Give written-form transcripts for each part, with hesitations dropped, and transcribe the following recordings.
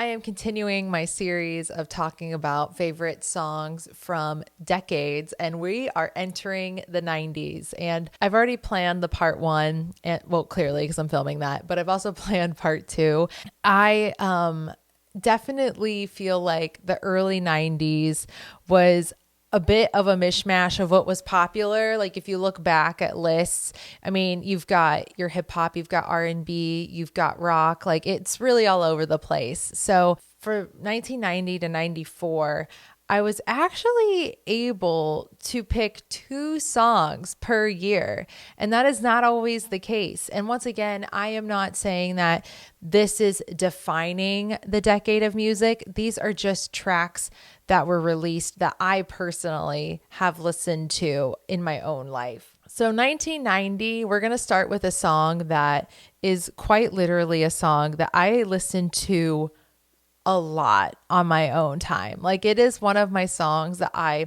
I am continuing my series of talking about favorite songs from decades, and we are entering the 90s. And I've already planned the part one, and well, clearly because I'm filming that, but I've also planned part two. I definitely feel like the early 90s was a bit of a mishmash of what was popular. Like if you look back at lists, I mean, you've got your hip hop, you've got R&B, you've got rock, like it's really all over the place. So for 1990 to 94, I was actually able to pick 2 songs per year, and that is not always the case. And once again, I am not saying that this is defining the decade of music. These are just tracks that were released that I personally have listened to in my own life. So 1990, we're going to start with a song that is quite literally a song that I listened to a lot on my own time. Like it is one of my songs that I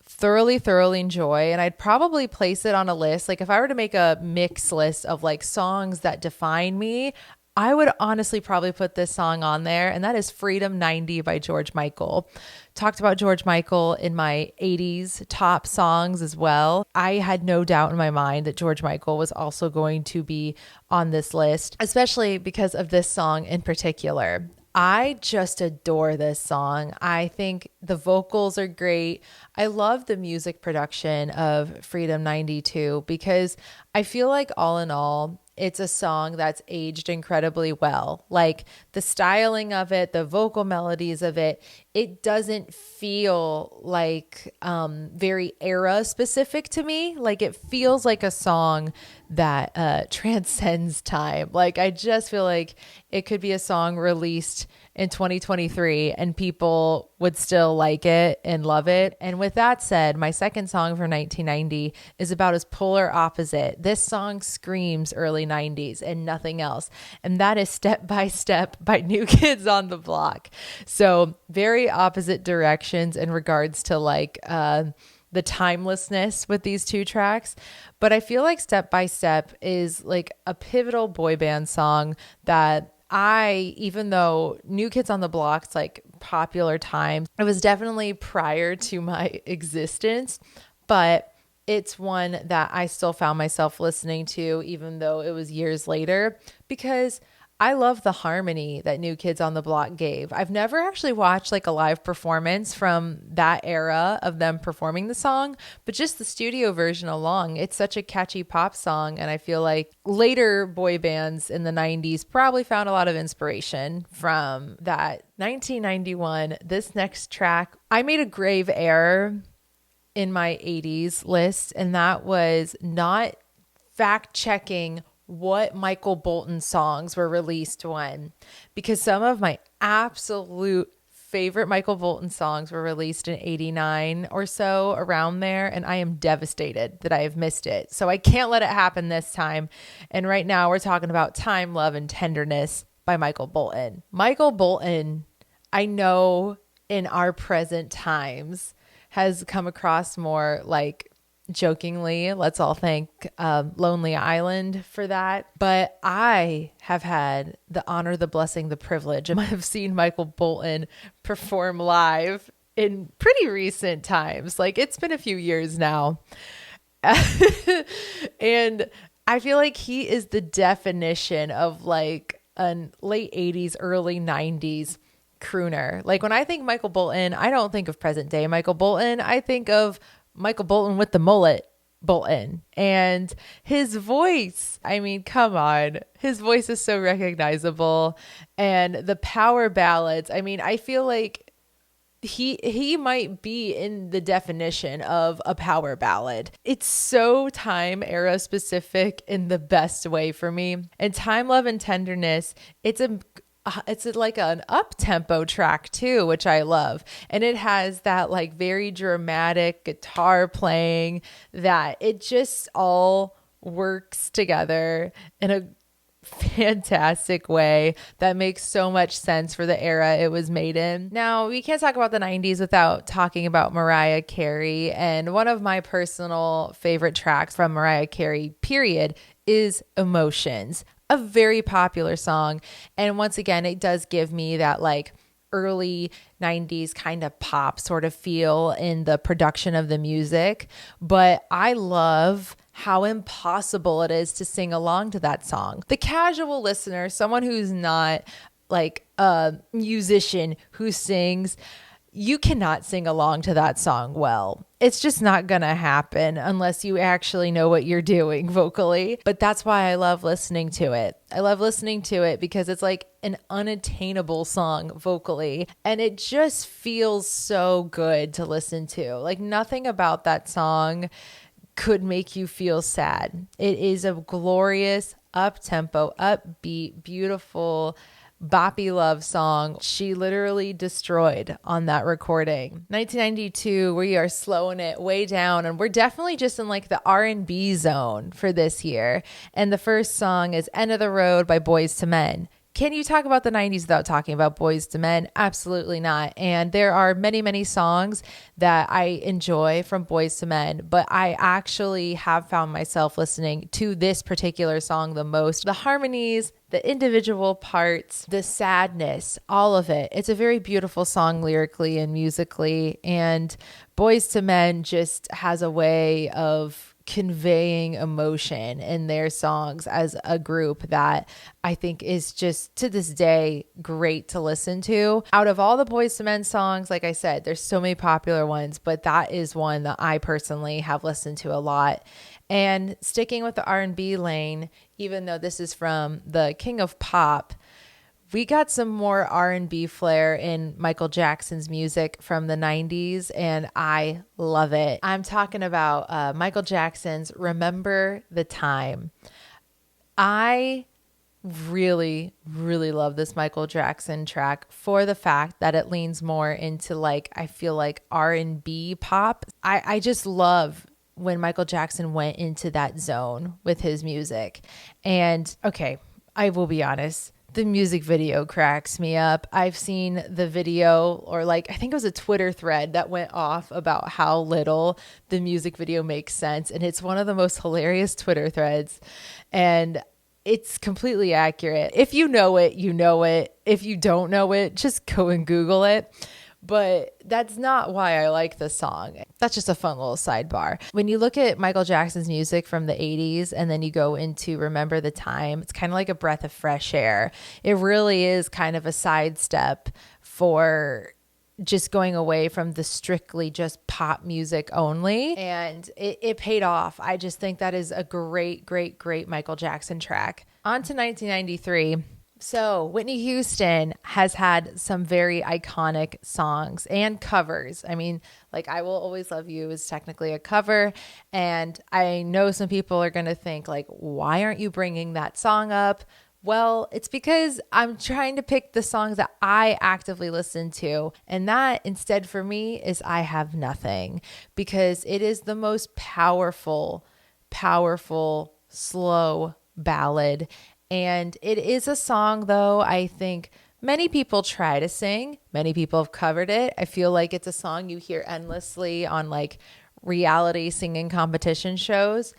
thoroughly enjoy, and I'd probably place it on a list. Like if I were to make a mix list of like songs that define me, I would honestly probably put this song on there, and that is Freedom 90 by George Michael. Talked about George Michael in my 80s top songs as well. I had no doubt in my mind that George Michael was also going to be on this list, especially because of this song in particular. I just adore this song. I think the vocals are great. I love the music production of Freedom 92 because I feel like all in all, it's a song that's aged incredibly well. Like the styling of it, the vocal melodies of it, it doesn't feel like very era specific to me. Like it feels like a song that transcends time. Like I just feel like it could be a song released in 2023 and people would still like it and love it. And with that said, my second song for 1990 is about as polar opposite. This song screams early 90s and nothing else. And that is Step by Step by New Kids on the Block. So very opposite directions in regards to like the timelessness with these 2 tracks. But I feel like Step by Step is like a pivotal boy band song that even though New Kids on the Block's like popular time, it was definitely prior to my existence, but it's one that I still found myself listening to even though it was years later because I love the harmony that New Kids on the Block gave. I've never actually watched like a live performance from that era of them performing the song, but just the studio version alone, it's such a catchy pop song. And I feel like later boy bands in the 90s probably found a lot of inspiration from that. 1991, this next track, I made a grave error in my 80s list, and that was not fact checking what Michael Bolton songs were released when, because some of my absolute favorite Michael Bolton songs were released in 89 or so, around there, and I am devastated that I have missed it. So I can't let it happen this time. And right now we're talking about Time, Love, and Tenderness by Michael Bolton. Michael Bolton, I know in our present times has come across more like jokingly, let's all thank Lonely Island for that. But I have had the honor, the blessing, the privilege of have seen Michael Bolton perform live in pretty recent times. Like it's been a few years now. And I feel like he is the definition of like a late 80s, early 90s crooner. Like when I think Michael Bolton, I don't think of present day Michael Bolton. I think of Michael Bolton with the mullet Bolton. And his voice, I mean, come on. His voice is so recognizable. And the power ballads, I mean, I feel like he might be in the definition of a power ballad. It's so time era specific in the best way for me. And Time, Love, and Tenderness, it's like an up-tempo track too, which I love. And it has that like very dramatic guitar playing that it just all works together in a fantastic way that makes so much sense for the era it was made in. Now, we can't talk about the 90s without talking about Mariah Carey. And one of my personal favorite tracks from Mariah Carey, period, is Emotions. a very popular song. And once again, it does give me that like early 90s kind of pop sort of feel in the production of the music. But I love how impossible it is to sing along to that song. The casual listener, someone who's not like a musician who sings, you cannot sing along to that song well. It's just not going to happen unless you actually know what you're doing vocally. But that's why I love listening to it. I love listening to it because it's like an unattainable song vocally. And it just feels so good to listen to. Like nothing about that song could make you feel sad. It is a glorious, up-tempo, upbeat, beautiful, boppy love song. She literally destroyed on that recording. 1992, we are slowing it way down, and we're definitely just in like the R&B zone for this year. And the first song is End of the Road by Boyz II Men. Can you talk about the 90s without talking about Boyz II Men? Absolutely not. And there are many, many songs that I enjoy from Boyz II Men, but I actually have found myself listening to this particular song the most. The harmonies, the individual parts, the sadness, all of it. It's a very beautiful song lyrically and musically. And Boyz II Men just has a way of conveying emotion in their songs as a group that I think is just to this day great to listen to. Out of all the Boyz II Men songs, like I said, there's so many popular ones, but that is one that I personally have listened to a lot. And sticking with the R&B lane, even though this is from the King of Pop, we got some more R&B flair in Michael Jackson's music from the 90s, and I love it. I'm talking about Michael Jackson's Remember the Time. I really, really love this Michael Jackson track for the fact that it leans more into like, I feel like R&B pop. I just love when Michael Jackson went into that zone with his music. And okay, I will be honest, the music video cracks me up. I've seen the video, or like, I think it was a Twitter thread that went off about how little the music video makes sense. And it's one of the most hilarious Twitter threads. And it's completely accurate. If you know it, you know it. If you don't know it, just go and Google it. But that's not why I like the song. That's just a fun little sidebar. When you look at Michael Jackson's music from the 80s and then you go into Remember the Time, it's kind of like a breath of fresh air. It really is kind of a sidestep for just going away from the strictly just pop music only. And it paid off. I just think that is a great, great, great Michael Jackson track. On to 1993. So Whitney Houston has had some very iconic songs and covers. I mean, like I Will Always Love You is technically a cover. And I know some people are going to think like, why aren't you bringing that song up? Well, it's because I'm trying to pick the songs that I actively listen to. And that instead for me is I Have Nothing, because it is the most powerful, slow ballad. And it is a song, though, I think many people try to sing. Many people have covered it. I feel like it's a song you hear endlessly on like reality singing competition shows.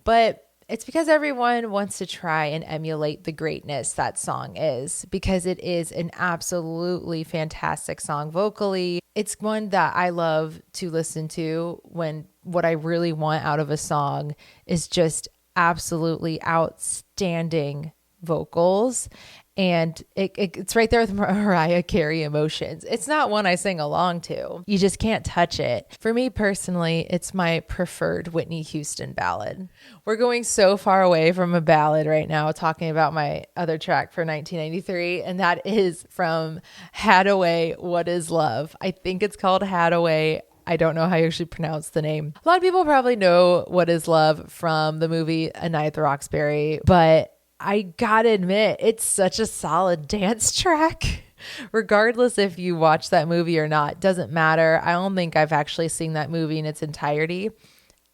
But it's because everyone wants to try and emulate the greatness that song is, because it is an absolutely fantastic song vocally. It's one that I love to listen to when what I really want out of a song is just absolutely outstanding vocals. And it's right there with Mariah Carey emotions. It's not one I sing along to. You just can't touch it. For me personally, it's my preferred Whitney Houston ballad. We're going so far away from a ballad right now, talking about my other track for 1993, and that is from Haddaway, What Is Love? I think it's called Haddaway. I don't know how you actually pronounce the name. A lot of people probably know What Is Love from the movie A Night at the Roxbury, but I gotta admit, it's such a solid dance track. Regardless if you watch that movie or not, doesn't matter. I don't think I've actually seen that movie in its entirety.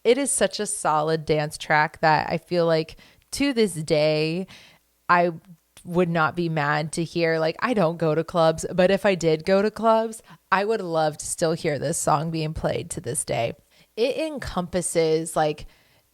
It is such a solid dance track that I feel like to this day, I would not be mad to hear. Like, I don't go to clubs, but if I did go to clubs, I would love to still hear this song being played to this day. It encompasses like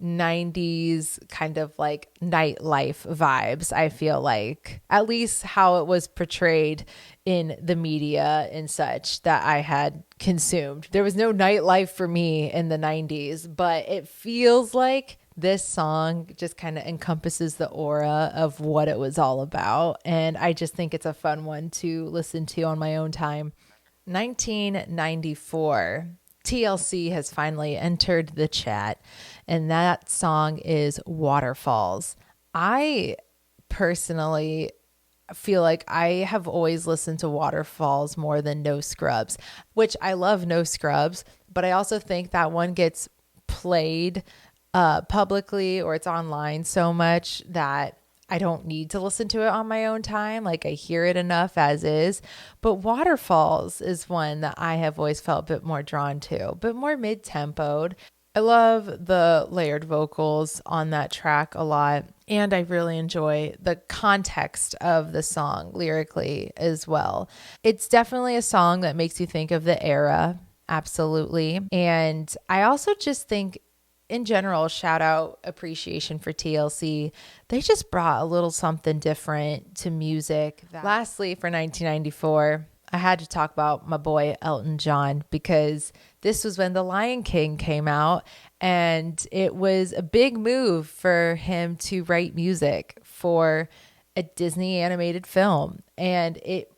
90s kind of like nightlife vibes, I feel like. At least how it was portrayed in the media and such that I had consumed. There was no nightlife for me in the 90s, but it feels like this song just kind of encompasses the aura of what it was all about. And I just think it's a fun one to listen to on my own time. 1994. TLC has finally entered the chat, and that song is Waterfalls. I personally feel like I have always listened to Waterfalls more than No Scrubs, which I love No Scrubs, but I also think that one gets played publicly or it's online so much that I don't need to listen to it on my own time. Like I hear it enough as is. But Waterfalls is one that I have always felt a bit more drawn to, a bit more mid-tempoed. I love the layered vocals on that track a lot. And I really enjoy the context of the song lyrically as well. It's definitely a song that makes you think of the era. Absolutely. And I also just think in general, shout out appreciation for TLC. They just brought a little something different to music. Lastly, for 1994, I had to talk about my boy Elton John because this was when The Lion King came out, and it was a big move for him to write music for a Disney animated film. And it,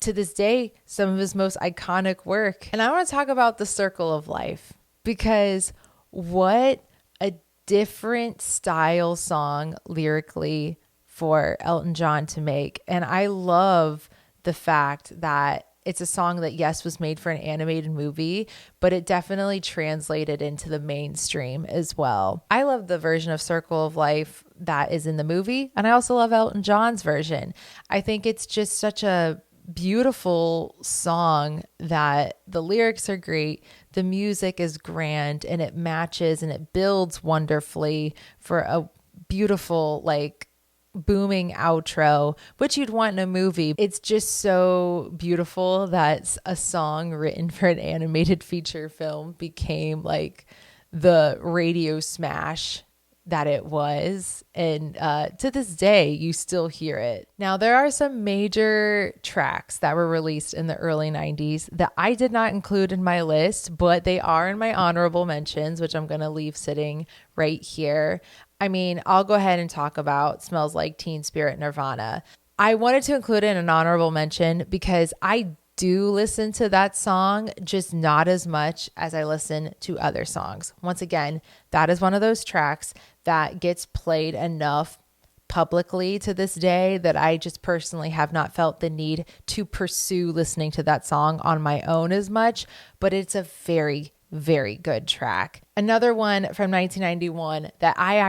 to this day, some of his most iconic work. And I want to talk about The Circle of Life because what a different style song lyrically for Elton John to make. And I love the fact that it's a song that, yes, was made for an animated movie, but it definitely translated into the mainstream as well. I love the version of Circle of Life that is in the movie, and I also love Elton John's version. I think it's just such a beautiful song that the lyrics are great, the music is grand, and it matches and it builds wonderfully for a beautiful, like, booming outro, which you'd want in a movie. It's just so beautiful that a song written for an animated feature film became like the radio smash that it was, and to this day you still hear it. Now there are some major tracks that were released in the early 90s that I did not include in my list, but they are in my honorable mentions, which I'm going to leave sitting right here. I mean, I'll go ahead and talk about Smells Like Teen Spirit, Nirvana. I wanted to include it in an honorable mention because I do listen to that song, just not as much as I listen to other songs. Once again, that is one of those tracks that gets played enough publicly to this day that I just personally have not felt the need to pursue listening to that song on my own as much, but it's a very, very good track. Another one from 1991 that I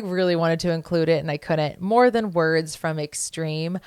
really wanted to include it and I couldn't, More Than Words from Extreme.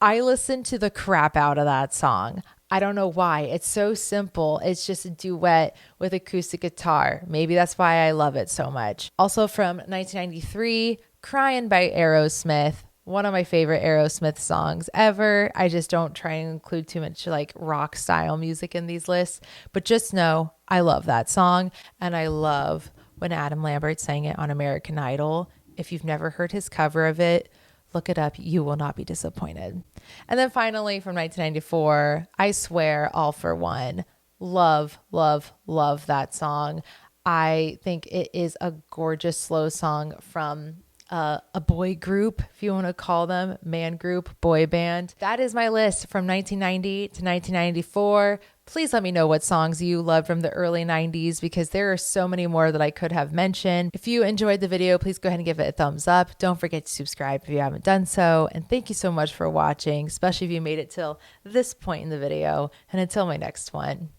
I listened to the crap out of that song. I don't know why. It's so simple. It's just a duet with acoustic guitar. Maybe that's why I love it so much. Also from 1993, Crying by Aerosmith. One of my favorite Aerosmith songs ever. I just don't try and include too much like rock style music in these lists, but just know I love that song. And I love when Adam Lambert sang it on American Idol. If you've never heard his cover of it, look it up. You will not be disappointed. And then finally from 1994, I Swear, All for One. Love, love, love that song. I think it is a gorgeous slow song from a boy group, if you want to call them, man group, boy band. That is my list from 1990 to 1994. Please let me know what songs you love from the early 90s because there are so many more that I could have mentioned. If you enjoyed the video, please go ahead and give it a thumbs up. Don't forget to subscribe if you haven't done so. And thank you so much for watching, especially if you made it till this point in the video. And until my next one,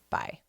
bye.